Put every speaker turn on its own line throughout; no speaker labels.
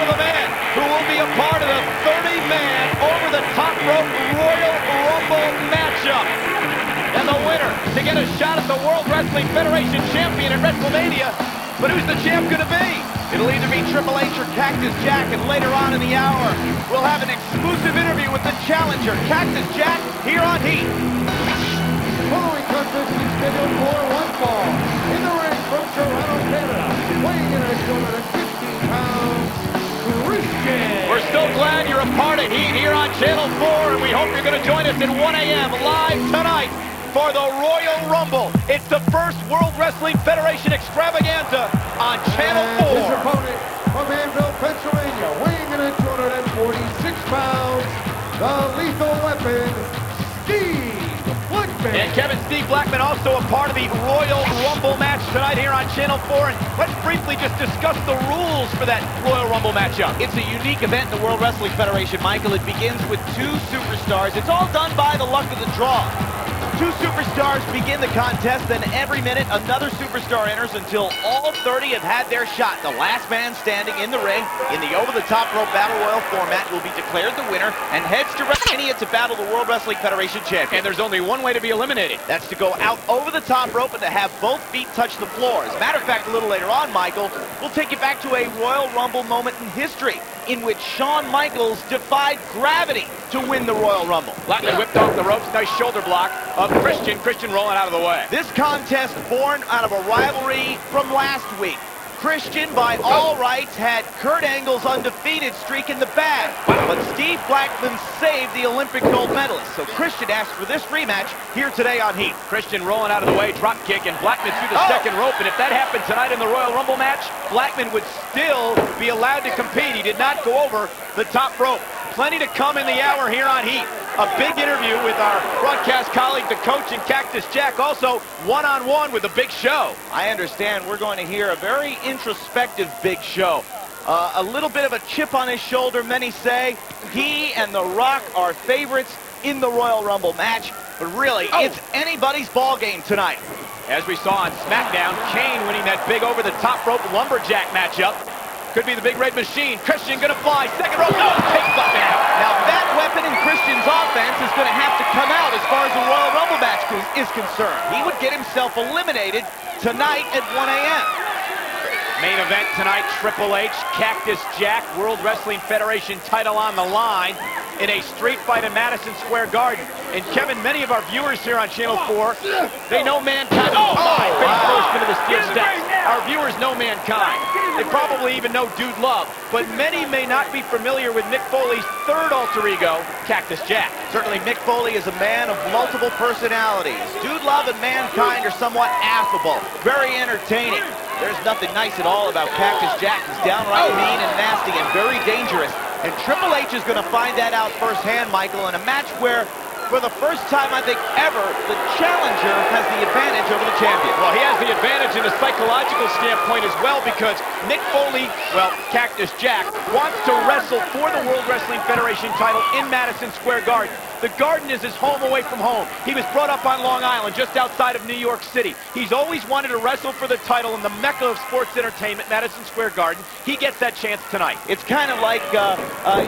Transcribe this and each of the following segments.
of the man who will be a part of the 30-man over-the-top rope Royal Rumble matchup. And the winner to get a shot at the World Wrestling Federation champion at WrestleMania. But who's the champ going to be? It'll either be Triple H or Cactus Jack, and later on in the hour, we'll have an exclusive interview with the challenger, Cactus Jack, here on Heat.
Following contest is scheduled for one fall. In the ring from Toronto, Canada, weighing in at 215 pounds, Christian.
We're so glad you're a part of Heat here on Channel 4, and we hope you're going to join us at 1 a.m. live tonight for the Royal Rumble. It's the first World Wrestling Federation extravaganza on Channel 4.
His opponent from Anvil, Pennsylvania, weighing in at 246 pounds, the lethal weapon, Blackman.
And Kevin Steve Blackman also a part of the Royal Rumble match tonight here on Channel 4. And let's briefly just discuss the rules for that Royal Rumble matchup.
It's a unique event in the World Wrestling Federation, Michael. It begins with two superstars. It's all done by the luck of the draw. Two superstars begin the contest, then every minute another superstar enters until all 30 have had their shot. The last man standing in the ring in the over-the-top rope Battle Royal format will be declared the winner and heads to WrestleMania to battle the World Wrestling Federation champion.
And there's only one way to be eliminated.
That's to go out over the top rope and to have both feet touch the floor. As a matter of fact, a little later on, Michael, we'll take you back to a Royal Rumble moment in history in which Shawn Michaels defied gravity to win the Royal Rumble.
Blackman whipped off the ropes, nice shoulder block of Christian. Christian rolling out of the way.
This contest born out of a rivalry from last week. Christian, by all rights, had Kurt Angle's undefeated streak in the bag. But Steve Blackman saved the Olympic gold medalist. So Christian asked for this rematch here today on Heat.
Christian rolling out of the way, drop kick, and Blackman through the second rope. And if that happened tonight in the Royal Rumble match, Blackman would still be allowed to compete. He did not go over the top rope. Plenty to come in the hour here on Heat. A big interview with our broadcast colleague, the coach, and Cactus Jack. Also, one-on-one with the Big Show.
I understand we're going to hear a very introspective Big Show. A little bit of a chip on his shoulder, many say. He and The Rock are favorites in the Royal Rumble match. But really, it's anybody's ball game tonight.
As we saw on SmackDown, Kane winning that big over-the-top rope lumberjack matchup. Could be the Big Red Machine. Christian gonna fly. Second rope. No, takes Blackman out.
Now that weapon in Christian's offense is gonna have to come out as far as the Royal Rumble match is concerned. He would get himself eliminated tonight at 1 a.m.
Main event tonight, Triple H, Cactus Jack, World Wrestling Federation title on the line in a street fight in Madison Square Garden. And Kevin, many of our viewers here on Channel 4, they know Mankind. Oh my, face first into the steel steps. Our viewers know Mankind. They probably even know Dude Love, but many may not be familiar with Mick Foley's third alter ego, Cactus Jack.
Certainly Mick Foley is a man of multiple personalities. Dude Love and Mankind are somewhat affable, very entertaining. There's nothing nice at all about Cactus Jack. He's downright mean and nasty and very dangerous. And Triple H is going to find that out firsthand, Michael, in a match where, for the first time, I think, ever, the challenger has the advantage over the champion.
Well, he has the advantage in a psychological standpoint as well, because Mick Foley, well, Cactus Jack, wants to wrestle for the World Wrestling Federation title in Madison Square Garden. The Garden is his home away from home. He was brought up on Long Island, just outside of New York City. He's always wanted to wrestle for the title in the mecca of sports entertainment, Madison Square Garden. He gets that chance tonight.
It's kind of like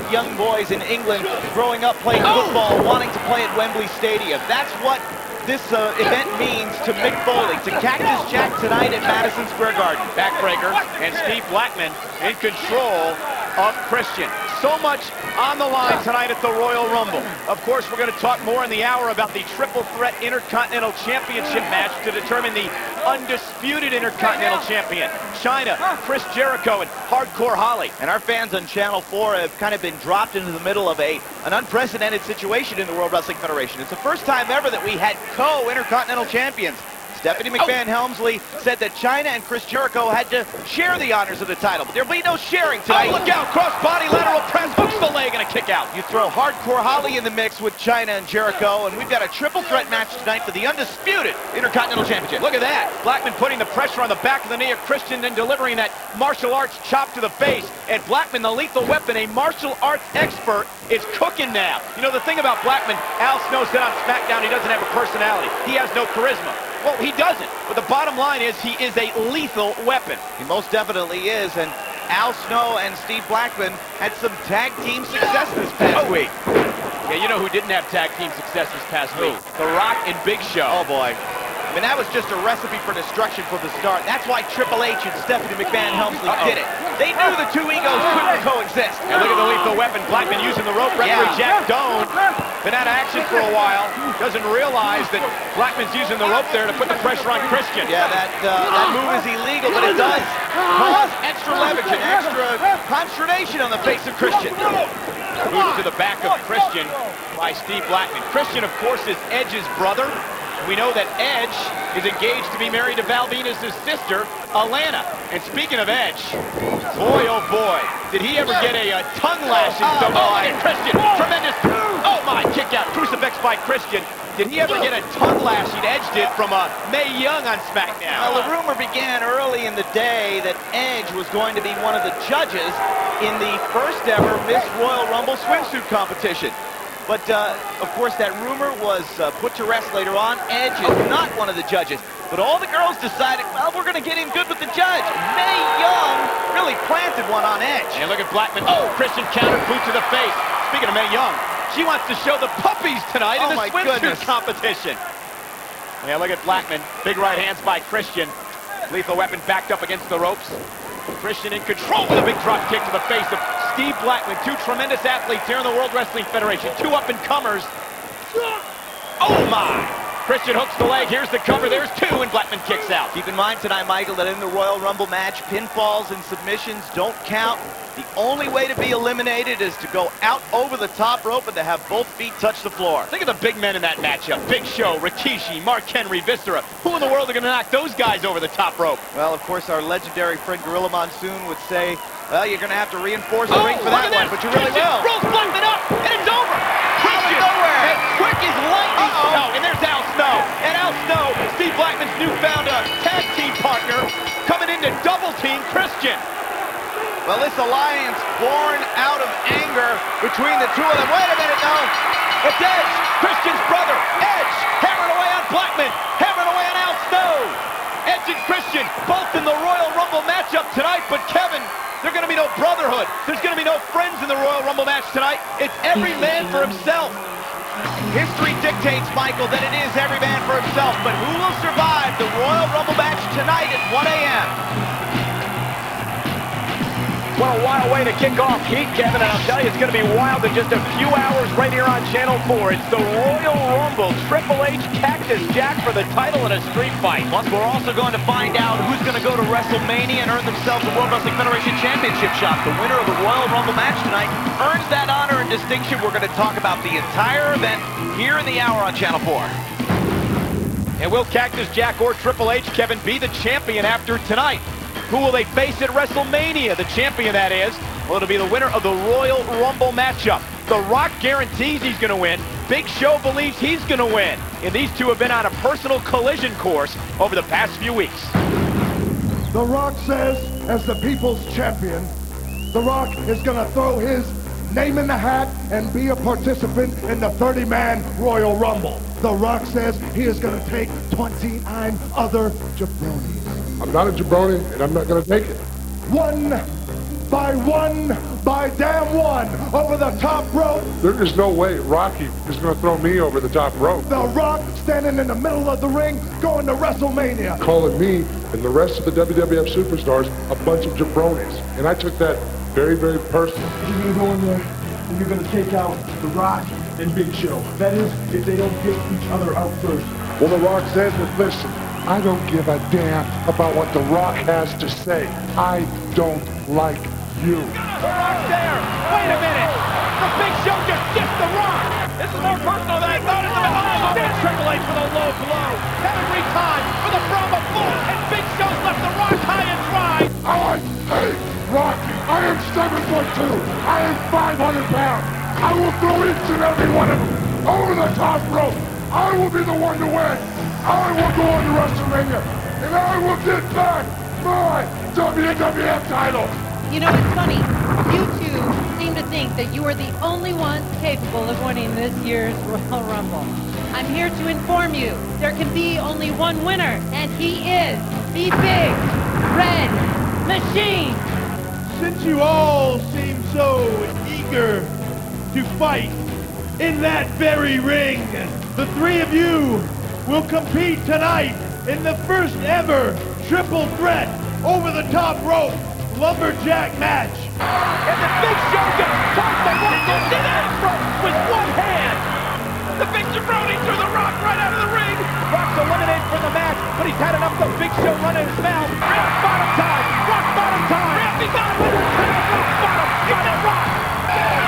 young boys in England growing up playing football, wanting to play at Wembley Stadium. That's what this event means to Mick Foley, to Cactus Jack tonight at Madison Square Garden.
Backbreaker, and Steve Blackman in control of Christian. So much on the line tonight at the Royal Rumble. Of course, we're going to talk more in the hour about the Triple Threat Intercontinental Championship match to determine the undisputed Intercontinental Champion. China, Chris Jericho, and Hardcore Holly.
And our fans on Channel 4 have kind of been dropped into the middle of an unprecedented situation in the World Wrestling Federation. It's the first time ever that we had co-Intercontinental Champions. Stephanie McMahon-Helmsley said that China and Chris Jericho had to share the honors of the title, but there'll be no sharing tonight.
Look out, cross-body lateral press, hooks the leg, and a kick out.
You throw Hardcore Holly in the mix with China and Jericho, and we've got a triple threat match tonight for the undisputed Intercontinental Championship.
Look at that. Blackman putting the pressure on the back of the knee of Christian and delivering that martial arts chop to the face. And Blackman, the lethal weapon, a martial arts expert, is cooking now. You know, the thing about Blackman, Al Snow said on SmackDown, he doesn't have a personality. He has no charisma. Well, he doesn't. But the bottom line is he is a lethal weapon.
He most definitely is. And Al Snow and Steve Blackman had some tag team success this past week.
Yeah, you know who didn't have tag team success this past week? The Rock and Big Show.
Oh, boy. I mean, that was just a recipe for destruction from the start. That's why Triple H and Stephanie McMahon Helmsley did it. They knew the two egos couldn't coexist.
And look at the lethal weapon. Blackman using the rope. Referee Jack Doan. Been out of action for a while. Doesn't realize that Blackman's using the rope there to put the pressure on Christian.
Yeah, that move is illegal, but it does cause extra leverage and extra consternation on the face of Christian.
Moved to the back of Christian by Steve Blackman. Christian, of course, is Edge's brother. We know that Edge is engaged to be married to Val Venus' sister, Alana. And speaking of Edge, boy, oh boy, did he ever get a tongue lashing somewhere. Christian, tremendous, oh my, kick out, crucifix by Christian. Did he ever get a tongue lashing Edge did from Mae Young on SmackDown?
Well, the rumor began early in the day that Edge was going to be one of the judges in the first ever Miss Royal Rumble swimsuit competition. But, of course, that rumor was put to rest later on. Edge is not one of the judges. But all the girls decided, well, we're going to get in good with the judge. Mae Young really planted one on Edge.
And look at Blackman. Oh, Christian counter, boot to the face. Speaking of Mae Young, she wants to show the puppies tonight in the swimsuit competition. Yeah, look at Blackman. Big right hands by Christian. Lethal weapon backed up against the ropes. Christian in control with a big drop kick to the face of Steve Blackman. Two tremendous athletes here in the World Wrestling Federation. Two up-and-comers. Oh, my! Christian hooks the leg. Here's the cover. There's two, and Blackman kicks out.
Keep in mind tonight, Michael, that in the Royal Rumble match, pinfalls and submissions don't count. The only way to be eliminated is to go out over the top rope and to have both feet touch the floor.
Think of the big men in that matchup. Big Show, Rikishi, Mark Henry, Viscera. Who in the world are going to knock those guys over the top rope?
Well, of course, our legendary friend Gorilla Monsoon would say, well, you're going to have to reinforce the ring for that one, but you really will.
Rolls Blackman up, and it's over. Christian,
nowhere.
as quick as lightning. Oh, and there's Al Snow. And Al Snow, Steve Blackman's newfound tag team partner, coming in to double team Christian.
Well, this alliance born out of anger between the two of them. Wait a minute, no.
It's Edge, Christian's brother. Edge, hammering away on Blackman, hammering away on Al Snow. Edge and Christian, both in the Royal Rumble matchup tonight, but Kevin, there's going to be no brotherhood. There's going to be no friends in the Royal Rumble match tonight. It's every man for himself.
History dictates, Michael, that it is every man for himself, but who will survive the Royal Rumble match tonight at 1 a.m.?
What a wild way to kick off Heat, Kevin, and I'll tell you, it's going to be wild in just a few hours right here on Channel 4. It's the Royal Rumble, Triple H, Cactus Jack for the title in a street fight.
Plus, we're also going to find out who's going to go to WrestleMania and earn themselves a World Wrestling Federation Championship shot. The winner of the Royal Rumble match tonight earns that honor and distinction. We're going to talk about the entire event here in the hour on Channel 4.
And will Cactus Jack or Triple H, Kevin, be the champion after tonight? Who will they face at WrestleMania? The champion, that is. Well, it'll be the winner of the Royal Rumble matchup. The Rock guarantees he's going to win. Big Show believes he's going to win. And these two have been on a personal collision course over the past few weeks.
The Rock says, as the people's champion, The Rock is going to throw his name in the hat and be a participant in the 30-man Royal Rumble. The Rock says he is going to take 29 other jabronis.
I'm not a jabroni, and I'm not going to take it.
One by damn one, over the top rope.
There is no way Rocky is going to throw me over the top rope.
The Rock standing in the middle of the ring, going to WrestleMania.
Calling me and the rest of the WWF superstars a bunch of jabronis. And I took that very, very personal.
You're going to go in there, and you're going to take out The Rock and Big Show. That is, if they don't get each other out first.
Well, The Rock says that, listen, I don't give a damn about what The Rock has to say. I don't like you.
The Rock's there. Wait a minute. The Big Show just dipped The Rock. This is more personal than I thought it was. Oh, there's Triple H with a low blow. Every time for the Brahma Bull. And Big Show's left The Rock high and dry.
I hate Rocky. I am 7'2". I am 500 pounds. I will throw each and every one of them over the top rope. I will be the one to win. I will go on to WrestleMania, and I will get back my WWF title.
You know, it's funny. You two seem to think that you are the only ones capable of winning this year's Royal Rumble. I'm here to inform you there can be only one winner, and he is the Big Red Machine.
since you all seem so eager to fight in that very ring, the three of you will compete tonight in the first ever triple threat over the top rope lumberjack match.
And the Big Show gets tossed the Rock into the apron with one hand. The Big Jabroni threw the Rock right out of the ring. Rock's eliminated from the match, but he's had enough of the Big Show running his mouth. Rock bottom time. Rock bottom time. Ramsey bottom. Rock bottom. Got it, Rock.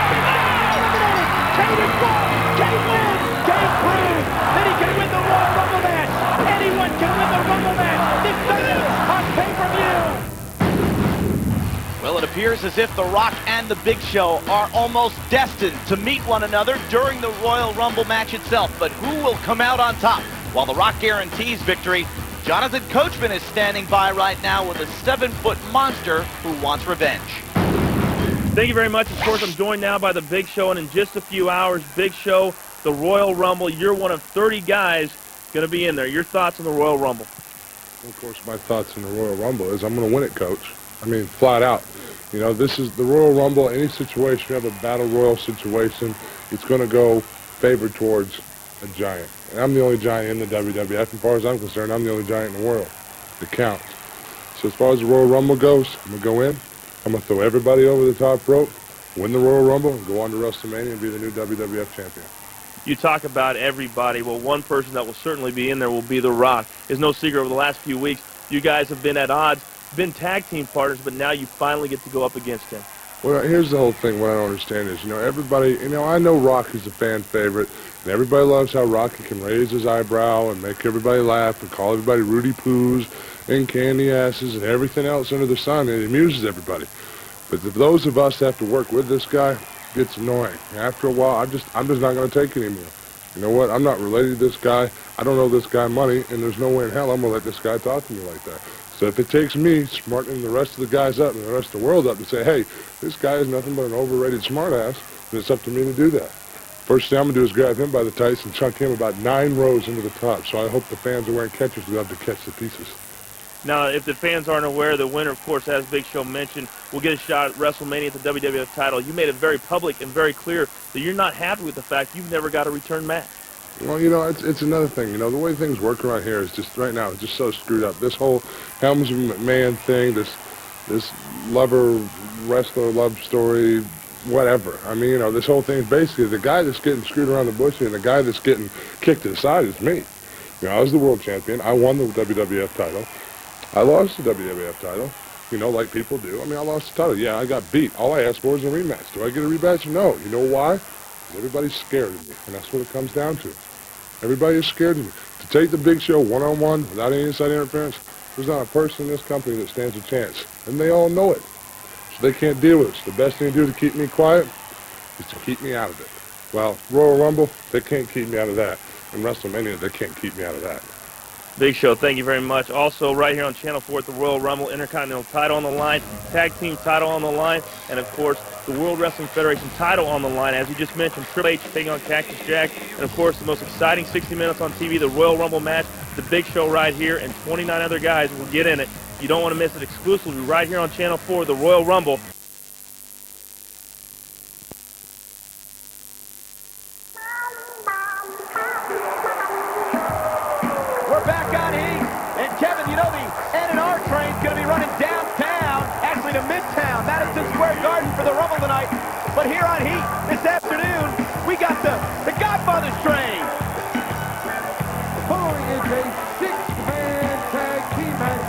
Eliminated. Kane is won. Kane wins. Kane proves that he can win the Royal Rumble match. Anyone can win the Rumble match. This Sunday on pay-per-view.
Well, it appears as if The Rock and The Big Show are almost destined to meet one another during the Royal Rumble match itself. But who will come out on top? While The Rock guarantees victory, Jonathan Coachman is standing by right now with a 7-foot monster who wants revenge.
Thank you very much. Of course, I'm joined now by The Big Show, and in just a few hours, Big Show, the Royal Rumble. You're one of 30 guys going to be in there. Your thoughts on the Royal Rumble?
Of course, my thoughts on the Royal Rumble is I'm going to win it, Coach. I mean, flat out. You know, this is the Royal Rumble. Any situation, you have a Battle Royal situation, it's going to go favored towards a giant. And I'm the only giant in the WWF. As far as I'm concerned, I'm the only giant in the world. It counts. So as far as the Royal Rumble goes, I'm going to go in. I'm going to throw everybody over the top rope, win the Royal Rumble, and go on to WrestleMania and be the new WWF champion.
You talk about everybody. Well, one person that will certainly be in there will be The Rock. It's no secret over the last few weeks, you guys have been at odds, been tag team partners, but now you finally get to go up against him.
Well, here's the whole thing. What I don't understand is, you know, everybody, you know, I know Rock is a fan favorite, and everybody loves how Rocky can raise his eyebrow and make everybody laugh and call everybody Rudy Poos and candy asses and everything else under the sun. It amuses everybody. But those of us that have to work with this guy, it gets annoying. After a while, I'm just not going to take it anymore. You know what? I'm not related to this guy. I don't owe this guy money, and there's no way in hell I'm going to let this guy talk to me like that. So if it takes me smartening the rest of the guys up and the rest of the world up to say, hey, this guy is nothing but an overrated smartass, then it's up to me to do that. First thing I'm going to do is grab him by the tights and chunk him about 9 rows into the top. So I hope the fans are wearing catchers who have to catch the pieces.
Now, if the fans aren't aware, the winner, of course, as Big Show mentioned, will get a shot at WrestleMania at the WWF title. You made it very public and very clear that you're not happy with the fact you've never got a return match.
Well, you know, it's another thing. You know, the way things work around here is just, right now, it's just so screwed up. This whole Helms and McMahon thing, this lover-wrestler love story, whatever. I mean, you know, this whole thing, basically, the guy that's getting screwed around the bush and the guy that's getting kicked to the side is me. You know, I was the world champion. I won the WWF title. I lost the WWF title, you know, like people do. I mean, I lost the title. Yeah, I got beat. All I asked for is a rematch. Do I get a rematch? No. You know why? Everybody's scared of me, and that's what it comes down to. Everybody is scared of me. To take the Big Show one-on-one without any inside interference, there's not a person in this company that stands a chance, and they all know it. So they can't deal with it. So the best thing to do to keep me quiet is to keep me out of it. Well, Royal Rumble, they can't keep me out of that. And WrestleMania, they can't keep me out of that.
Big Show, thank you very much. Also, right here on Channel 4 at the Royal Rumble, Intercontinental title on the line, Tag Team title on the line, and, of course, the World Wrestling Federation title on the line. As you just mentioned, Triple H taking on Cactus Jack, and, of course, the most exciting 60 minutes on TV, the Royal Rumble match, the Big Show right here, and 29 other guys will get in it. You don't want to miss it exclusively right here on Channel 4, the Royal Rumble.
To Midtown, Madison Square Garden for the Rumble tonight. But here on Heat this afternoon, we got the Godfather's train.
Following is a 6-man tag team match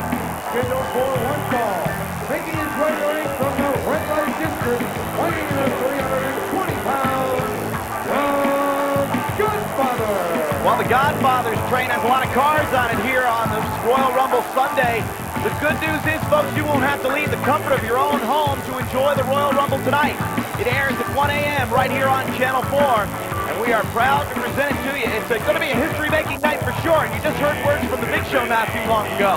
scheduled for one fall. Making his way to ring from the red light district, weighing in at 320 pounds, the Godfather.
Well, the Godfather's train has a lot of cars on it here on this Royal Rumble Sunday. The good news is, folks, you won't have to leave the comfort of your own home to enjoy the Royal Rumble tonight. It airs at 1 a.m. right here on Channel 4, and we are proud to present it to you. It's going to be a history-making night for sure. You just heard words from the Big Show not too long ago.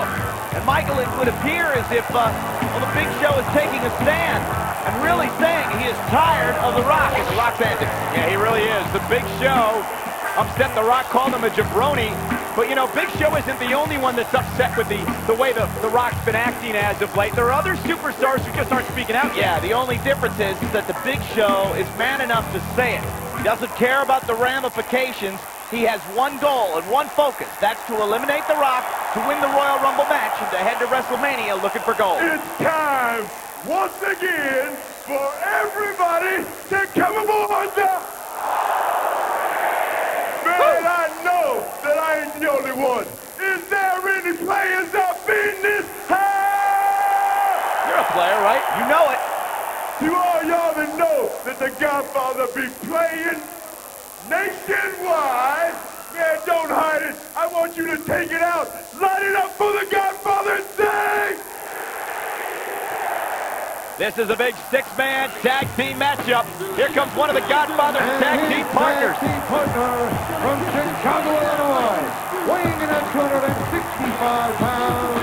And, Michael, it would appear as if well, the Big Show is taking a stand and really saying he is tired of The Rock. And The Rock bandit. Yeah, he really is. The Big Show upset The Rock, called him a jabroni. But, you know, Big Show isn't the only one that's upset with the way the Rock's been acting as of late. There are other superstars who just aren't speaking out yet.
Yeah, the only difference is that the Big Show is man enough to say it. He doesn't care about the ramifications. He has one goal and one focus. That's to eliminate The Rock, to win the Royal Rumble match, and to head to WrestleMania looking for gold.
It's time, once again, for everybody to come aboard the... Man, I know that I ain't the only one. Is there any players up in this house?
You're a player, right? You know it.
To all y'all that know that the Godfather be playing nationwide, man, don't hide it. I want you to take it out. Light it up for the Godfather and say...
This is a big six-man tag team matchup. Here comes one of the Godfather's tag team partners.
Tag team partner from Chicago, Illinois, weighing in at 265 pounds,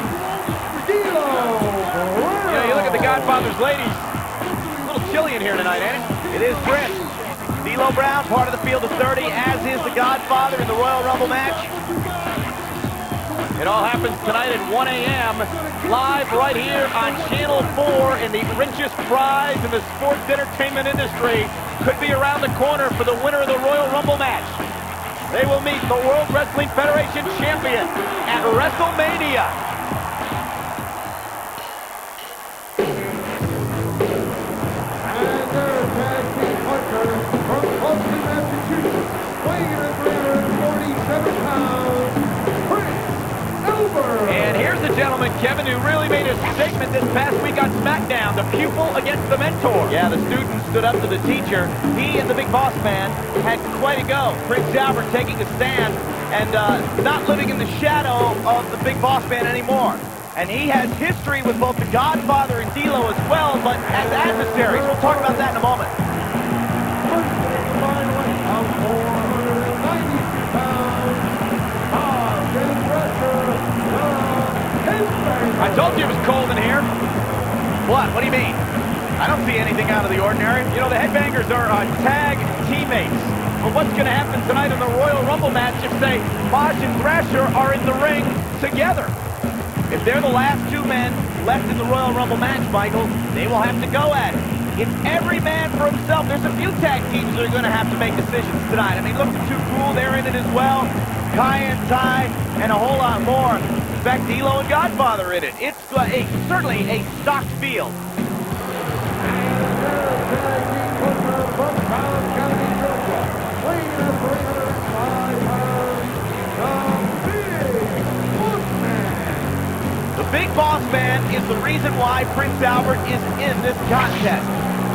D'Lo Brown.
You know, you look at the Godfather's ladies. A little chilly in here tonight, ain't it? It is crisp. D'Lo Brown, part of the field of 30, as is the Godfather in the Royal Rumble match. It all happens tonight at 1 a.m. live right here on Channel 4, in the richest prize in the sports entertainment industry. Could be around the corner for the winner of the Royal Rumble match. They will meet the World Wrestling Federation champion at WrestleMania.
And their tag team partner from Boston, Massachusetts, weighing in at 347 pounds,
And here's the gentleman, Kevin, who really made a statement this past week on SmackDown, the pupil against the mentor.
Yeah, the student stood up to the teacher. He and the Big Boss Man had quite a go. Prince Albert taking a stand and not living in the shadow of the Big Boss Man anymore. And he has history with both the Godfather and D'Lo as well, but as adversaries. We'll talk about that in a moment.
I told you it was cold in here. What? What do you mean? I don't see anything out of the ordinary. You know, the Headbangers are tag teammates. But what's going to happen tonight in the Royal Rumble match if, say, Bosch and Thrasher are in the ring together? If they're the last two men left in the Royal Rumble match, Michael, they will have to go at it. It's every man for himself. There's a few tag teams that are going to have to make decisions tonight. I mean, look at Too Cool. They're in it as well. Kai and Ty, and a whole lot more. In fact, D'Lo and Godfather in it. It's certainly a stocked field. The Big Boss Man is the reason why Prince Albert is in this contest.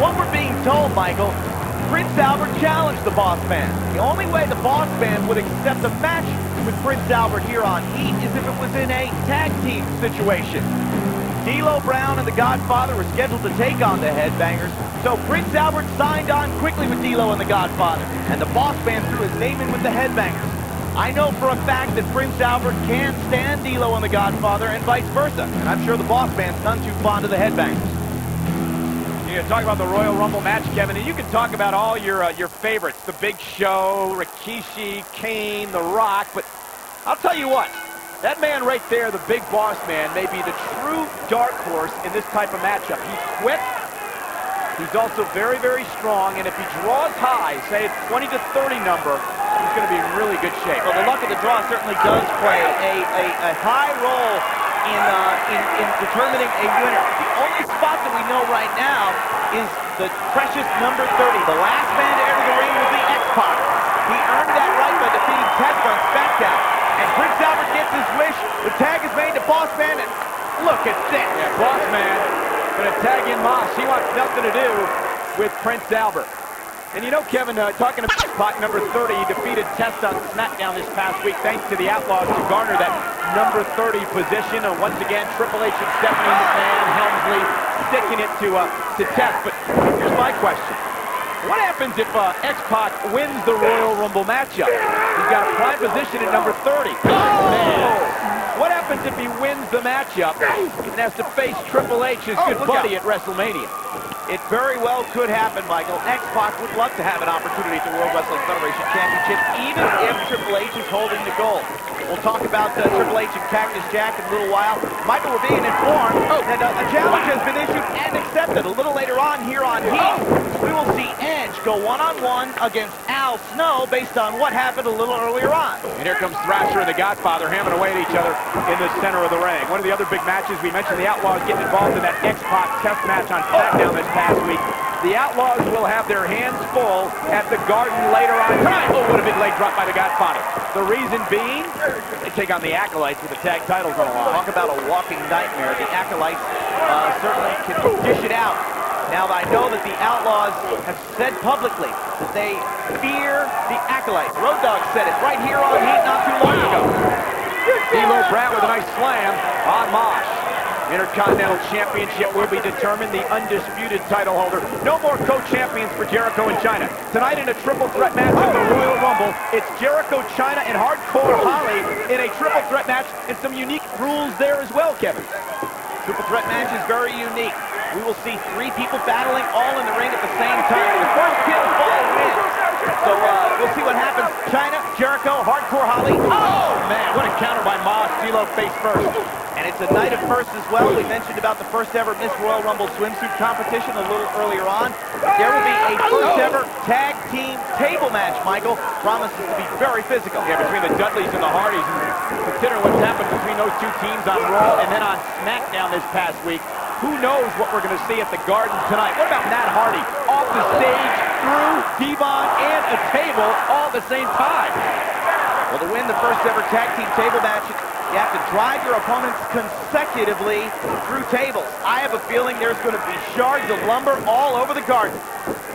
What we're being told, Michael, Prince Albert challenged the Boss Man. The only way the Boss Man would accept a match with Prince Albert here on Heat is if it was in a tag team situation. D'Lo Brown and the Godfather were scheduled to take on the Headbangers, so Prince Albert signed on quickly with D'Lo and the Godfather, and the Boss Man threw his name in with the Headbangers. I know for a fact that Prince Albert can't stand D'Lo and the Godfather and vice versa, and I'm sure the Boss Man's none too fond of the Headbangers. You can talk about the Royal Rumble match, Kevin, and you can talk about all your favorites, the Big Show, Rikishi, Kane, The Rock, but I'll tell you what, that man right there, the Big Boss Man, may be the true dark horse in this type of matchup. He's quick, he's also very, very strong, and if he draws high, say a 20 to 30 number, he's going to be in really good shape.
Well, the luck of the draw certainly does play a high role in determining a winner. The only spot that we know right now is the precious number 30. The last man to enter the ring will be X-Pac. He earned that right by defeating Test on SmackDown. And Prince Albert gets his wish. The tag is made to Boss Man, and look at this.
Yeah, Boss Man going to tag in Moss. He wants nothing to do with Prince Albert. And you know, Kevin, talking about Pac number 30, he defeated Test on SmackDown this past week thanks to the Outlaws to garner that number 30 position. And once again, Triple H and Stephanie McMahon, Helmsley sticking it to Test. But here's my question. What happens if X-Pac wins the Royal Rumble matchup? He's got a prime position at number 30. Oh, man. What happens if he wins the matchup and has to face Triple H, his good buddy, at WrestleMania?
It very well could happen, Michael. X-Pac would love to have an opportunity at the World Wrestling Federation Championship, even if Triple H is holding the gold. We'll talk about Triple H and Cactus Jack in a little while. Michael, we're being informed that a challenge has been issued and accepted. A little later on here on Heat, we will see Edge go one-on-one against Al Snow based on what happened a little earlier on.
And here comes Thrasher and the Godfather hammering away at each other in the center of the ring. One of the other big matches, we mentioned the Outlaws getting involved in that X-Pac test match on SmackDown this past week. The Outlaws will have their hands full at the Garden later on tonight. Oh, what a big leg drop by the Godfather. The reason being, they take on the Acolytes with the tag titles on the line.
Talk about a walking nightmare. The Acolytes certainly can dish it out. Now, I know that the Outlaws have said publicly that they fear the Acolytes. Road Dogg said it right here on Heat not too long ago.
D'Lo Brown with a nice slam on Mosh. Intercontinental Championship will be determined. The undisputed title holder. No more co-champions for Jericho and China. Tonight in a triple threat match in the Royal Rumble, it's Jericho, China, and Hardcore Holly in a triple threat match, and some unique rules there as well, Kevin.
Triple threat match is very unique. We will see 3 people battling all in the ring at the same time. The first pinfall wins. So we'll see what happens. China, Jericho, Hardcore Holly.
Oh, man, what a counter by Mosh. D'Lo face first.
And it's a night of firsts as well. We mentioned about the first ever Miss Royal Rumble swimsuit competition a little earlier on. There will be a first ever tag team table match, Michael. Promises to be very physical.
Yeah, between the Dudleys and the Hardys. And considering what's happened between those two teams on Raw and then on SmackDown this past week, who knows what we're going to see at the Garden tonight. What about Matt Hardy? Off the stage, through, Devon, and a table all at the same time.
Well, to win the first ever tag team table match, you have to drive your opponents consecutively through tables. I have a feeling there's going to be shards of lumber all over the Garden.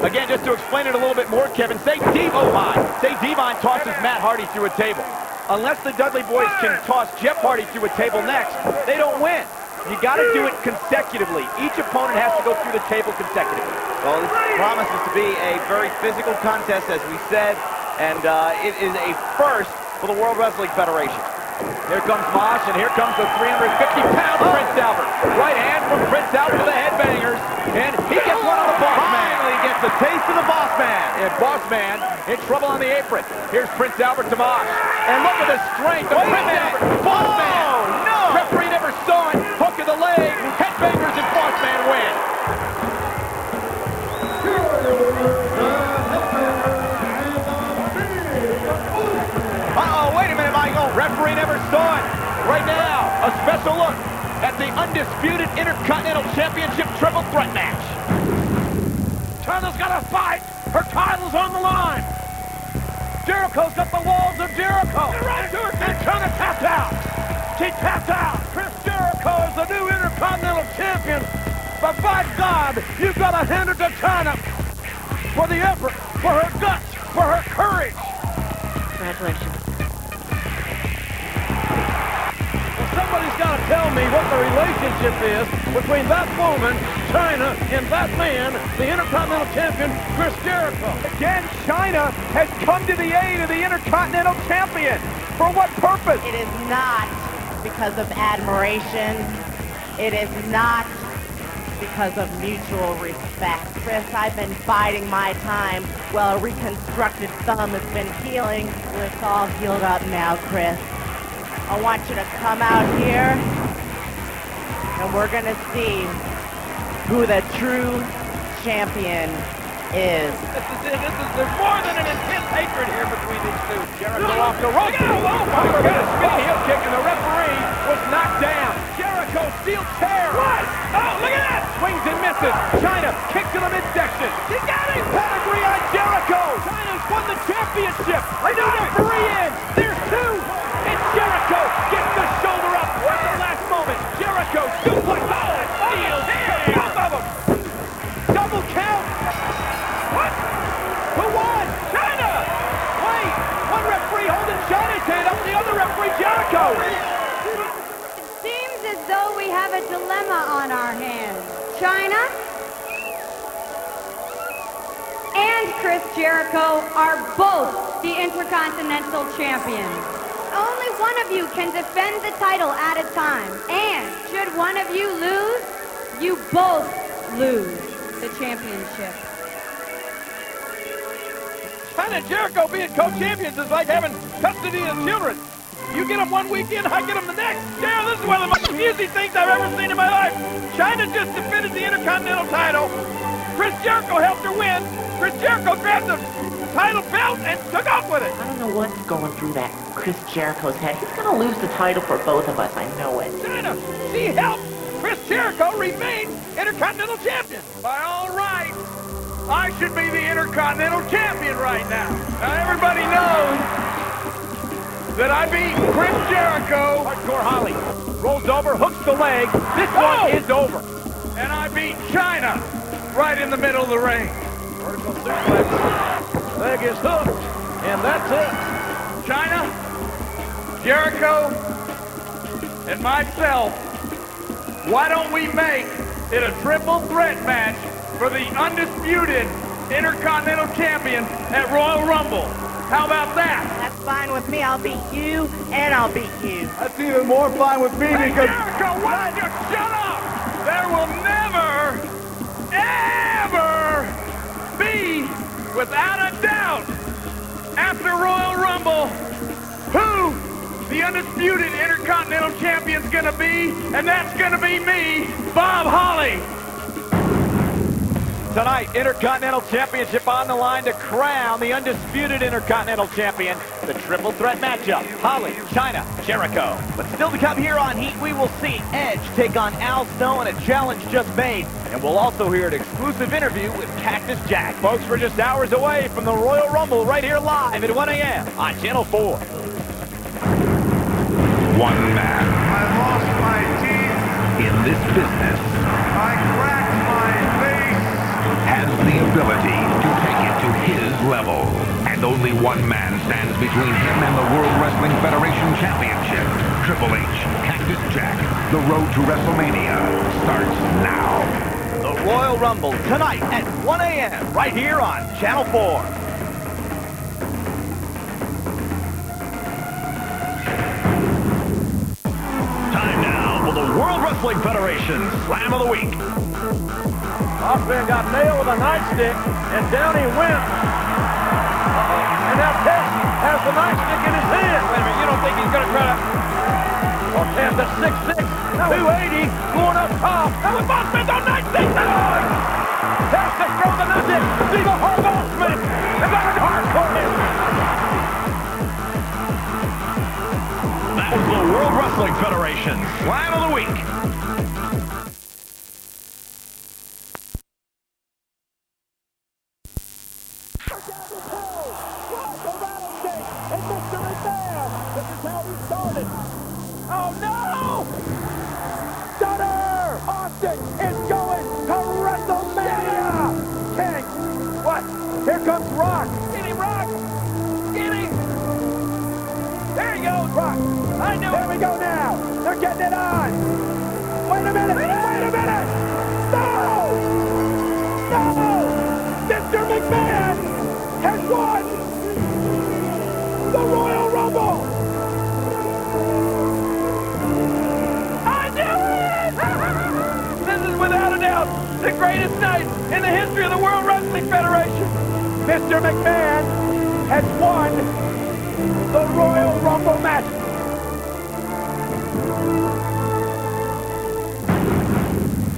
Again, just to explain it a little bit more, Kevin, say Devon tosses Matt Hardy through a table. Unless the Dudley boys can toss Jeff Hardy through a table next, they don't win. You got to do it consecutively. Each opponent has to go through the table consecutively.
Well, this promises to be a very physical contest, as we said, and it is a first for the World Wrestling Federation.
Here comes Mosh, and here comes the 350-pound Prince Albert. Right hand from Prince Albert to the Headbangers, and he gets one on the Boss Man.
Finally gets a taste of the Boss Man.
And Boss Man in trouble on the apron. Here's Prince Albert to Mosh. And look at the strength of Prince Albert. Boss Man.
No!
Referee never saw it. Hook of the leg. Headbangers and Boss Man win.
Uh-oh, wait a minute, Michael.
Referee never saw it. Right now, a special look at the undisputed Intercontinental Championship triple threat match.
China's got to fight. Her title's on the line. Jericho's got the walls of Jericho. And China tapped out. She tapped out. Chris Jericho is the new Intercontinental Champion. But by God, you've got to hand it to China for the effort, for her guts, for her courage.
Congratulations.
Well, somebody's got to tell me what the relationship is between that woman, China, and that man, the Intercontinental Champion, Chris Jericho.
Again, China has come to the aid of the Intercontinental Champion. For what purpose?
It is not because of admiration. It is not because of mutual respect. Chris, I've been biding my time while a reconstructed thumb has been healing. Well, it's all healed up now, Chris. I want you to come out here, and we're going to see who the true champion is.
There's more than an intense hatred here between these two.
Jericho off the rope. Got a spinning heel kick, and the referee was knocked down. Jericho steel chair.
What? Oh, look at that!
Swings and misses. China kick to the midsection. He got it. Pedigree on Jericho. China's won the championship. A new referee in. There's two. And Jericho gets the shoulder up at the last moment. Jericho suplex. Steel chair. Both of them. Double count. What? Who won? China. Wait. One referee holding China's hand up. The other referee Jericho.
Seems as though we have a dilemma on our hands. China and Chris Jericho are both the Intercontinental Champions. Only one of you can defend the title at a time. And should one of you lose, you both lose. the championship.
China and Jericho being co-champions is like having custody of children. You get them one weekend, I get them the next. Yeah, this is one of the most amusing things I've ever seen in my life. China just defended the Intercontinental title. Chris Jericho helped her win. Chris Jericho grabbed the title belt and took off with it.
I don't know what's going through that Chris Jericho's head. He's going to lose the title for both of us. I know it.
China, she helped Chris Jericho remain Intercontinental champion. By all rights, I should be the Intercontinental champion right now. Now everybody knows that I beat Chris Jericho.
Hardcore Holly rolls over, hooks the leg. This one is over.
And I beat China right in the middle of the ring.
Vertical suplex. Leg is hooked. And that's it.
China, Jericho, and myself, why don't we make it a triple threat match for the undisputed Intercontinental Champion at Royal Rumble? How about that?
That's fine with me. I'll beat you, and I'll beat you.
That's even more fine with me
Hey,
because...
Jericho, why don't you shut up? There will never, ever be, without a doubt, after Royal Rumble, who the undisputed Intercontinental Champion's gonna be, and that's gonna be me, Bob Holly.
Tonight, Intercontinental Championship on the line to crown the undisputed Intercontinental Champion. The triple threat matchup, Holly, China, Jericho.
But still to come here on Heat, we will see Edge take on Al Snow in a challenge just made. And we'll also hear an exclusive interview with Cactus Jack.
Folks, we're just hours away from the Royal Rumble right here live at 1 a.m. on Channel 4.
One man. I lost my teeth. In this business. I cracked my face. Has the ability to take it to his level. And only one man stands between him and the World Wrestling Federation Championship. Triple H, Cactus Jack. The road to WrestleMania starts now.
The Royal Rumble tonight at 1 a.m. right here on Channel 4.
Time now for the World Wrestling Federation Slam of the Week.
Osman got nailed with a nightstick, and down he went. And now Test has the nightstick in his hand.
Wait a minute, you don't think he's going to try to...
Or Test at 6'6", 280, going up top. That was Osman's on nightstick. Test has thrown the nightstick. See the whole Osman. And back to hardcore.
That was the World Wrestling Federation Slam of the Week.
Oh no! Stunner! Austin is going to WrestleMania! King! What? Here comes Rock! Get him, Rock! Get him! There he goes, Rock! I knew it! Here we go now! They're getting it on! Wait a minute! Wait a minute! No! No! Mr. McMahon has won the Royal Rumble! Without a doubt, the greatest night in the history of the World Wrestling Federation. Mr. McMahon has won the Royal Rumble match.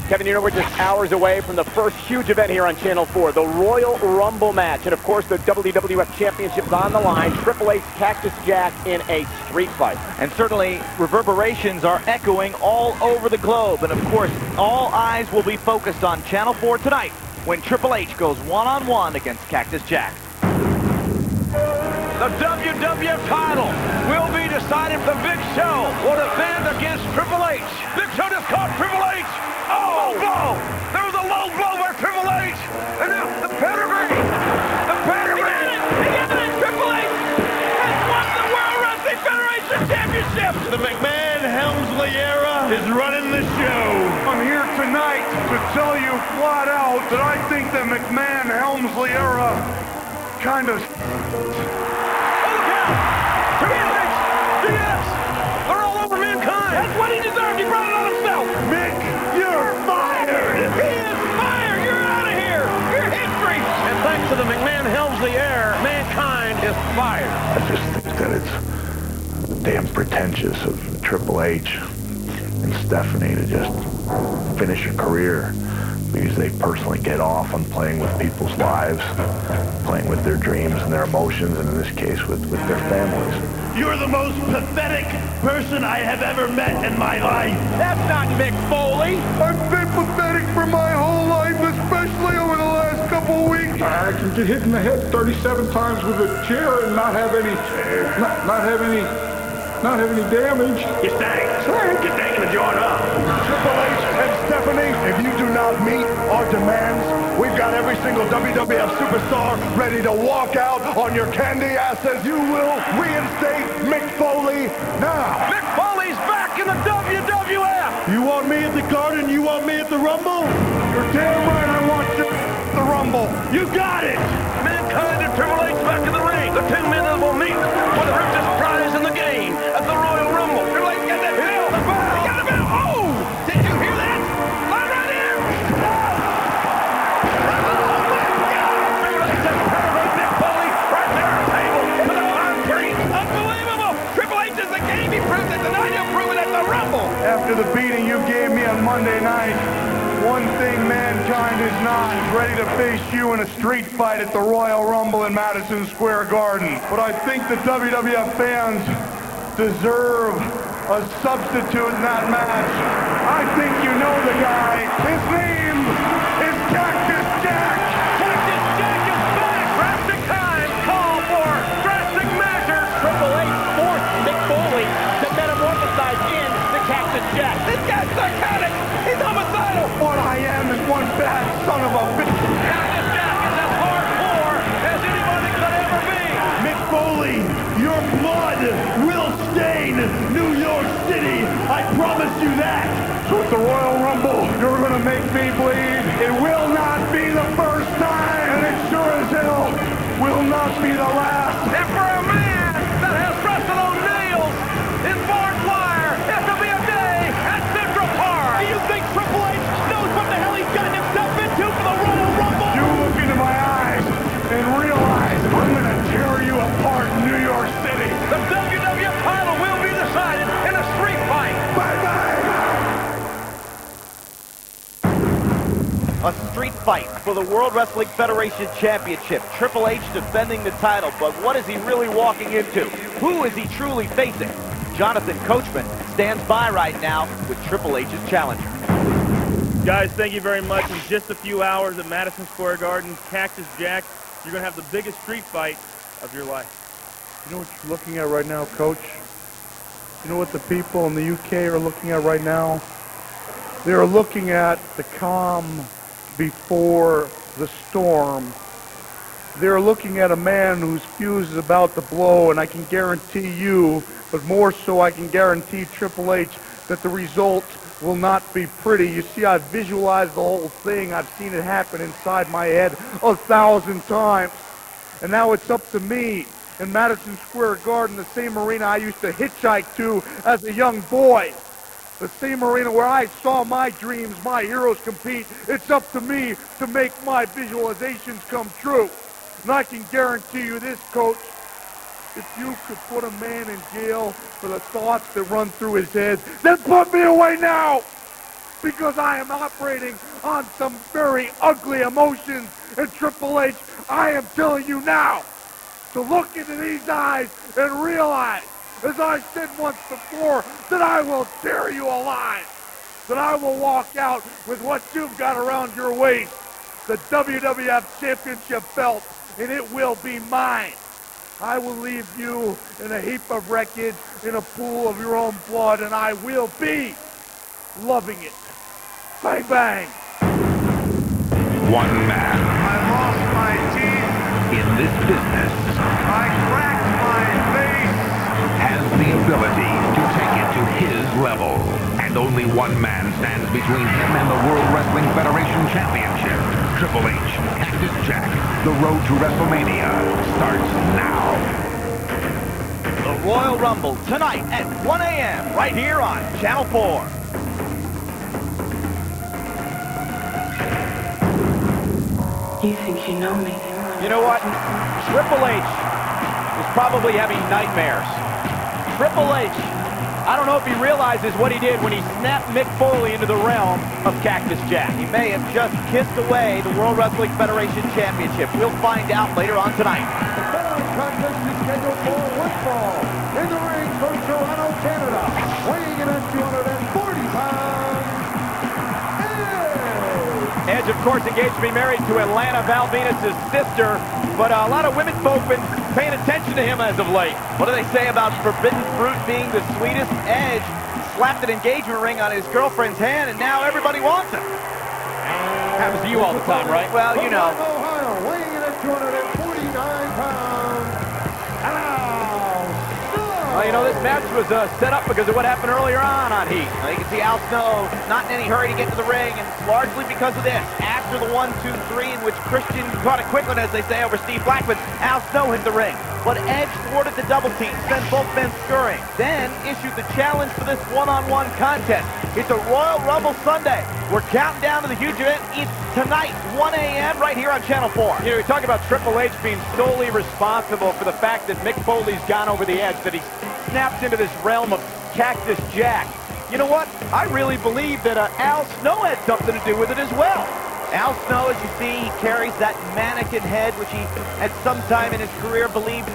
Kevin, you know, we're just hours away from the first huge event here on Channel 4, the Royal Rumble match. And, of course, the WWF Championship's on the line. Triple H, Cactus Jack in a street fight.
And certainly, reverberations are echoing all over the globe. And, of course, all eyes will be focused on Channel 4 tonight when Triple H goes one-on-one against Cactus Jack.
The WWF title will be decided for Big Show. Will defend against Triple H. Big Show just caught Triple H. Oh, low blow. There was a low blow by Triple H. And now the pedigree. The pedigree. He got it. Triple H has won the World Wrestling Federation Championship. The McMahon-Helmsley era is running the show.
I'm here tonight to tell you flat out that I think the McMahon-Helmsley era kind of...
They're all over Mankind. That's what he deserved. He brought it on himself. Mick, you're fired. He is fired. You're out of here. McMahon helms the air. Mankind is fired.
I just think that it's damn pretentious of Triple H and Stephanie to just finish a career because they personally get off on playing with people's lives, playing with their dreams and their emotions, and in this case with their families.
You're the most pathetic person I have ever met in my life.
That's not Mick Foley.
I've been pathetic for my whole life, especially over the last couple of weeks. I can get hit in the head 37 times with a chair and not have any damage.
You stank. You're taking the joint up.
Triple H and Stephanie, if you do not meet our demands, we've got every single WWF superstar ready to walk out on your candy asses. You will reinstate Mick Foley now.
Mick Foley's back in the WWF.
You want me at the Garden? You want me at the Rumble?
You're damn right I want you at the Rumble.
You got it.
Mankind and Triple H back in the ring. The two men that will meet for the richest prize in the game at the Royal Rumble. Triple H got that bell. He got the bell. Oh! Did you hear that? Line right here.
After the beating you gave me on Monday night, one thing mankind is not is ready to face you in a street fight at the Royal Rumble in Madison Square Garden. But I think the WWF fans deserve a substitute in that match. I think you know the guy. His name is Cactus Jack.
Cactus Jack is back. Drastic times call for drastic measures.
Triple H forced Mick Foley to metamorphosize in the Cactus Jack.
This guy's psychotic. He's homicidal.
What I am is one bad son of a bitch.
Cactus Jack is as hardcore as anybody could ever be.
Mick Foley, your blood will stain New York City. I promise you that.
So at the Royal Rumble, you're gonna make me bleed. It will not be the first time, and it sure as hell will not be the last.
And for a man that has wrestled on nails in barbed wire, it will be a day at Central Park.
Do you think Triple H knows what the hell he's gotten himself into for the Royal Rumble?
You look into my eyes and realize I'm gonna tear you apart in New York City.
The WWF title will be decided in a street fight.
Bye-bye.
A street fight for the World Wrestling Federation Championship. Triple H defending the title, but what is he really walking into? Who is he truly facing? Jonathan Coachman stands by right now with Triple H's challenger.
Guys, thank you very much. In just a few hours at Madison Square Garden, Cactus Jack, you're going to have the biggest street fight of your life.
You know what you're looking at right now, Coach? You know what the people in the UK are looking at right now? They are looking at the calm before the storm. They're looking at a man whose fuse is about to blow, and I can guarantee you, but more so I can guarantee Triple H, that the result will not be pretty. You see, I've visualized the whole thing. I've seen it happen inside my head 1,000 times. And now it's up to me in Madison Square Garden, the same arena I used to hitchhike to as a young boy. The same arena where I saw my dreams, my heroes compete. It's up to me to make my visualizations come true. And I can guarantee you this, Coach, if you could put a man in jail for the thoughts that run through his head, then put me away now! Because I am operating on some very ugly emotions. And Triple H, I am telling you now to look into these eyes and realize, as I said once before, that I will tear you alive. That I will walk out with what you've got around your waist, the WWF Championship belt, and it will be mine. I will leave you in a heap of wreckage, in a pool of your own blood, and I will be loving it. Bang, bang.
One man
I lost my teeth.
in this business
I cracked my face.
has the ability to take it to his level. And only one man stands between him and the World Wrestling Federation Championship. Triple H, Cactus Jack. The road to WrestleMania starts now.
The Royal Rumble tonight at 1 a.m. right here on Channel 4.
You think you know me, do you?
You know what? Triple H is probably having nightmares. Triple H, I don't know if he realizes what he did when he snapped Mick Foley into the realm of Cactus Jack.
He may have just kissed away the World Wrestling Federation Championship. We'll find out later on tonight.
The following contest is scheduled for one fall. In the ring from Toronto, Canada, weighing in at 240 pounds,
Edge, of course, engaged to be married to Atlanta Valvinus' sister, but a lot of women folk been paying attention to him as of late.
What do they say about forbidden fruit being the sweetest? Edge slapped an engagement ring on his girlfriend's hand, and now everybody wants him.
Happens to you all the time, right?
Well, you know.
Ohio, weighing in at 249 pounds,
Well, you know, this match was set up because of what happened earlier on Heat.
Now you can see Al Snow not in any hurry to get to the ring, and it's largely because of this. After the 1, 2, 3, in which Christian caught a quick one, as they say, over Steve Blackman, Al Snow hit the ring. But Edge thwarted the double team, sent both men scurrying, then issued the challenge for this one-on-one contest. It's a Royal Rumble Sunday. We're counting down to the huge event. It's tonight, 1 a.m. right here on Channel 4.
You know, we talk about Triple H being solely responsible for the fact that Mick Foley's gone over the edge, that he snapped into this realm of Cactus Jack. You know what? I really believe that Al Snow had something to do with it as well.
Al Snow, as you see, he carries that mannequin head, which he at some time in his career believed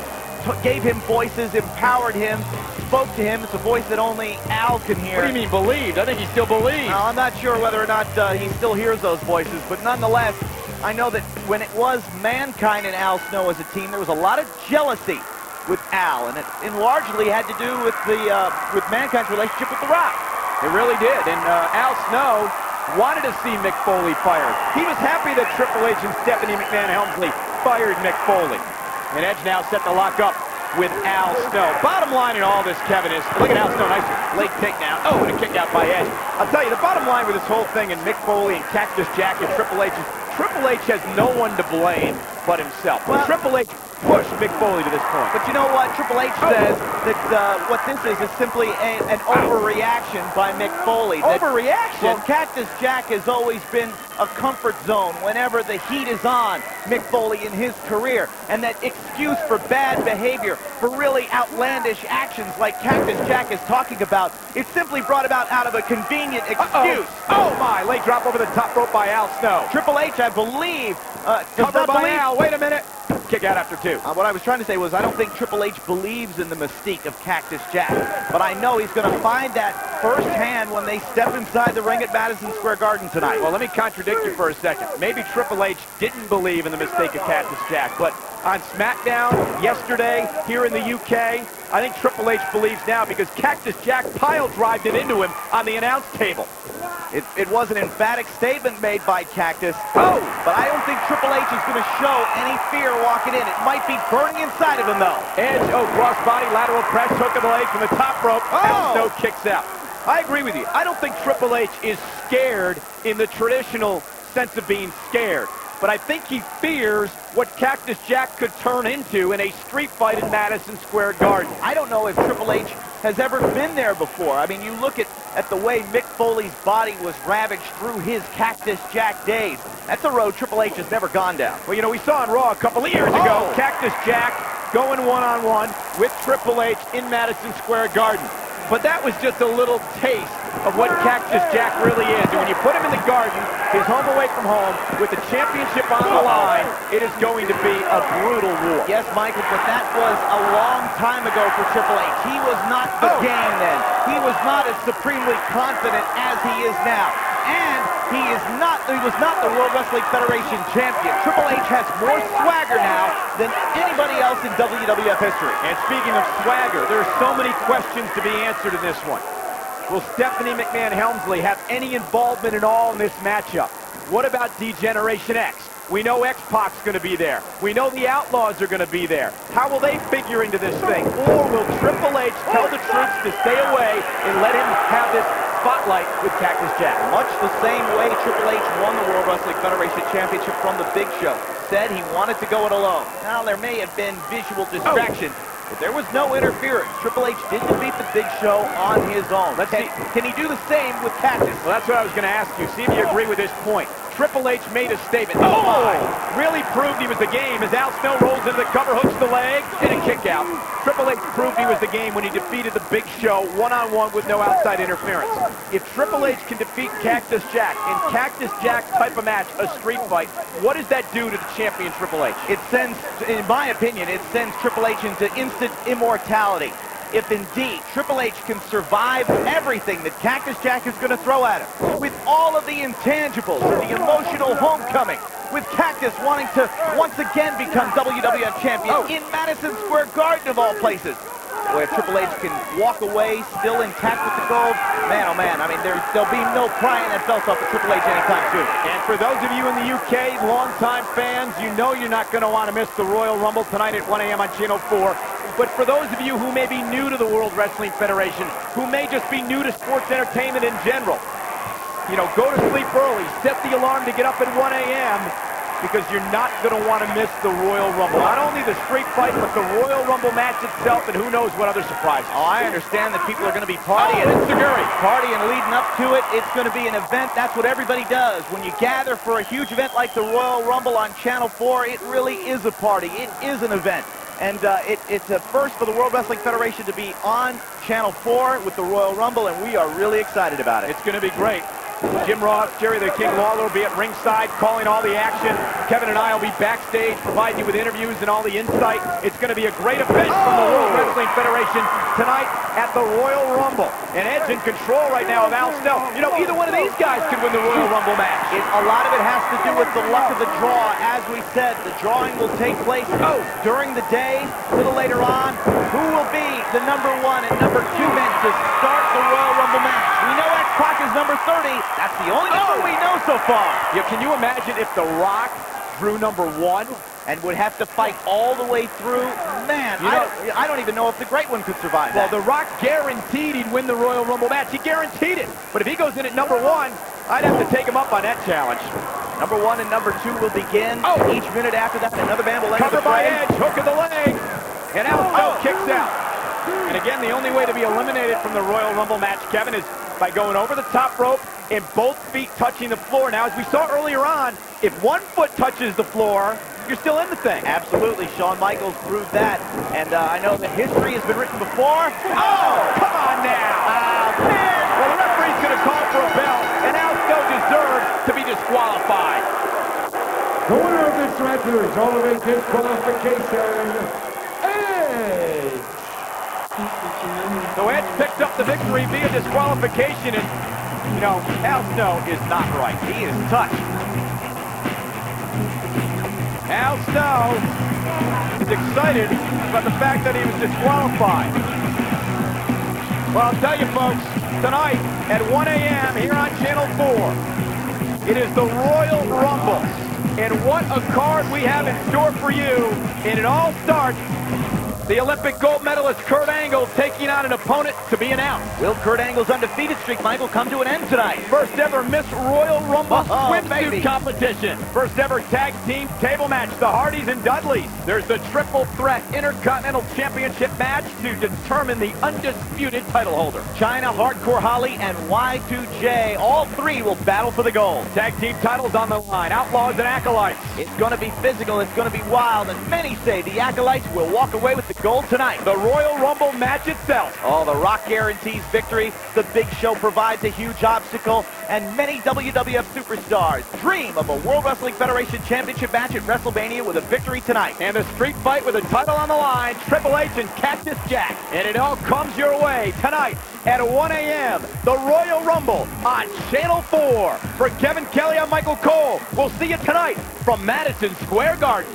gave him voices, empowered him, spoke to him. It's a voice that only Al can hear.
What do you mean believed? I think he still believes.
Well, I'm not sure whether or not he still hears those voices, but nonetheless, I know that when it was Mankind and Al Snow as a team, there was a lot of jealousy with Al, and it largely had to do with with Mankind's relationship with The Rock.
It really did, and Al Snow wanted to see Mick Foley fired. He was happy that Triple H and Stephanie McMahon Helmsley fired Mick Foley. And Edge now set to lock up with Al Snow. Bottom line in all this, Kevin, is look at Al Snow, nice late takedown. Oh, and a kick out by Edge. I'll tell you, the bottom line with this whole thing and Mick Foley and Cactus Jack and Triple H is Triple H has no one to blame but himself. Well, Triple H pushed Mick Foley to this point.
But you know what? Triple H says that what this is simply an overreaction by Mick Foley.
Overreaction?
Well, Cactus Jack has always been a comfort zone whenever the heat is on Mick Foley in his career. And that excuse for bad behavior, for really outlandish actions like Cactus Jack is talking about, it's simply brought about out of a convenient excuse.
Oh my, late drop over the top rope by Al Snow.
Triple H, I believe,
covered by Al. Wait a minute. Kick out after 2.
What I was trying to say was I don't think Triple H believes in the mystique of Cactus Jack, but I know he's going to find that firsthand when they step inside the ring at Madison Square Garden tonight.
Well, let me contradict you for a second. Maybe Triple H didn't believe in the mistake of Cactus Jack, but on SmackDown yesterday here in the UK, I think Triple H believes now because Cactus Jack pile-drived it into him on the announce table.
It was an emphatic statement made by Cactus. Oh! But I don't think Triple H is going to show any fear walking in. It might be burning inside of him, though.
Edge, cross-body, lateral press, hook of the leg from the top rope. Al Snow kicks out. I agree with you. I don't think Triple H is scared in the traditional sense of being scared. But I think he fears what Cactus Jack could turn into in a street fight in Madison Square Garden.
I don't know if Triple H has ever been there before. I mean, you look at the way Mick Foley's body was ravaged through his Cactus Jack days. That's a road Triple H has never gone down.
Well, you know, we saw on Raw a couple of years ago, Cactus Jack going one-on-one with Triple H in Madison Square Garden. But that was just a little taste of what Cactus Jack really is. And when you put him in the Garden, his home away from home, with the championship on the line, it is going to be a brutal war.
Yes, Michael, but that was a long time ago for Triple H. He was not the game then. He was not as supremely confident as he is now. And he was not the World Wrestling Federation champion. Triple H has more swagger now than anybody else in WWF history.
And speaking of swagger, there are so many questions to be answered in this one. Will Stephanie McMahon Helmsley have any involvement at all in this matchup? What about D-Generation X? We know X-Pac's going to be there. We know the Outlaws are going to be there. How will they figure into this thing? Or will Triple H tell the troops to stay away and let him have this spotlight with Cactus Jack?
Much the same way Triple H won the World Wrestling Federation Championship from the Big Show. Said he wanted to go it alone. Now, there may have been visual distraction, but there was no interference. Triple H did defeat the Big Show on his own. Let's see. Can he do the same with Cactus?
Well, that's what I was going to ask you. See if you agree with this point. Triple H made a statement. Oh my! Really proved he was the game as Al Snow rolls into the cover, hooks the leg, and a kick out. Triple H proved he was the game when he defeated the Big Show one-on-one with no outside interference. If Triple H can defeat Cactus Jack in Cactus Jack type of match, a street fight, what does that do to the champion Triple H?
It sends, in my opinion, it sends Triple H into instant immortality. If indeed Triple H can survive everything that Cactus Jack is going to throw at him, with all of the intangibles and the emotional homecoming, with Cactus wanting to once again become WWF champion in Madison Square Garden of all places. Boy, if Triple H can walk away still intact with the gold, man, oh man, I mean, there'll be no prying that belt off of Triple H anytime soon.
And for those of you in the UK, longtime fans, you know you're not going to want to miss the Royal Rumble tonight at 1 a.m. on Channel 4. But for those of you who may be new to the World Wrestling Federation, who may just be new to sports entertainment in general, you know, go to sleep early, set the alarm to get up at 1 a.m., because you're not going to want to miss the Royal Rumble. Not only the street fight, but the Royal Rumble match itself, and who knows what other surprises.
Oh, I understand that people are going to be partying. Partying leading up to it. It's going to be an event. That's what everybody does. When you gather for a huge event like the Royal Rumble on Channel 4, it really is a party. It is an event. And it's a first for the World Wrestling Federation to be on Channel 4 with the Royal Rumble, and we are really excited about it.
It's going to be great. Jim Ross, Jerry the King Lawler will be at ringside calling all the action. Kevin and I will be backstage providing you with interviews and all the insight. It's going to be a great event from the World Wrestling Federation tonight at the Royal Rumble. And Ed's in control right now of Al Snow. You know, either one of these guys could win the Royal Rumble match.
A lot of it has to do with the luck of the draw. As we said, the drawing will take place during the day, a little later on. Who will be the number 1 and number 2 men to start the Royal Rumble match? We know X-Pac is number 30. That's the only number we know so far.
Yeah, can you imagine if The Rock drew number 1?
And would have to fight all the way through? Man, I don't even know if the Great One could survive that.
Well, The Rock guaranteed he'd win the Royal Rumble match. He guaranteed it. But if he goes in at number 1, I'd have to take him up on that challenge.
Number 1 and number 2 will begin. Each minute after that, another man will enter the
fray. Cover by
Edge,
hook of the leg. And Al Snow kicks out. And again, the only way to be eliminated from the Royal Rumble match, Kevin, is by going over the top rope and both feet touching the floor. Now, as we saw earlier on, if one foot touches the floor, you're still in the thing.
Absolutely. Shawn Michaels proved that. And I know that history has been written before.
Oh, come on now. Man. Well, the referee's going to call for a bell, and Al Snow deserves to be disqualified.
The winner of this match is all of his disqualification, Edge.
So Edge picks up the victory via disqualification, and, you know, Al Snow is not right. He is touched. Al Snow is excited about the fact that he was disqualified. Well, I'll tell you folks, tonight at 1 a.m. here on Channel 4, it is the Royal Rumble. And what a card we have in store for you. And it all starts the Olympic gold medalist Kurt Angle taking on an opponent to be announced.
Will Kurt Angle's undefeated streak, Michael, come to an end tonight?
First ever Miss Royal Rumble swimsuit competition. First ever tag team table match, the Hardys and Dudleys. There's the triple threat Intercontinental Championship match to determine the undisputed title holder.
Chyna, Hardcore Holly, and Y2J, all three will battle for the gold.
Tag team titles on the line, Outlaws and Acolytes.
It's going to be physical, it's going to be wild, and many say the Acolytes will walk away with the gold tonight.
The Royal Rumble match itself.
Oh, The Rock guarantees victory. The Big Show provides a huge obstacle. And many WWF superstars dream of a World Wrestling Federation Championship match at WrestleMania with a victory tonight.
And a street fight with a title on the line, Triple H and Cactus Jack. And it all comes your way tonight at 1 a.m. The Royal Rumble on Channel 4. For Kevin Kelly, I'm Michael Cole. We'll see you tonight from Madison Square Garden.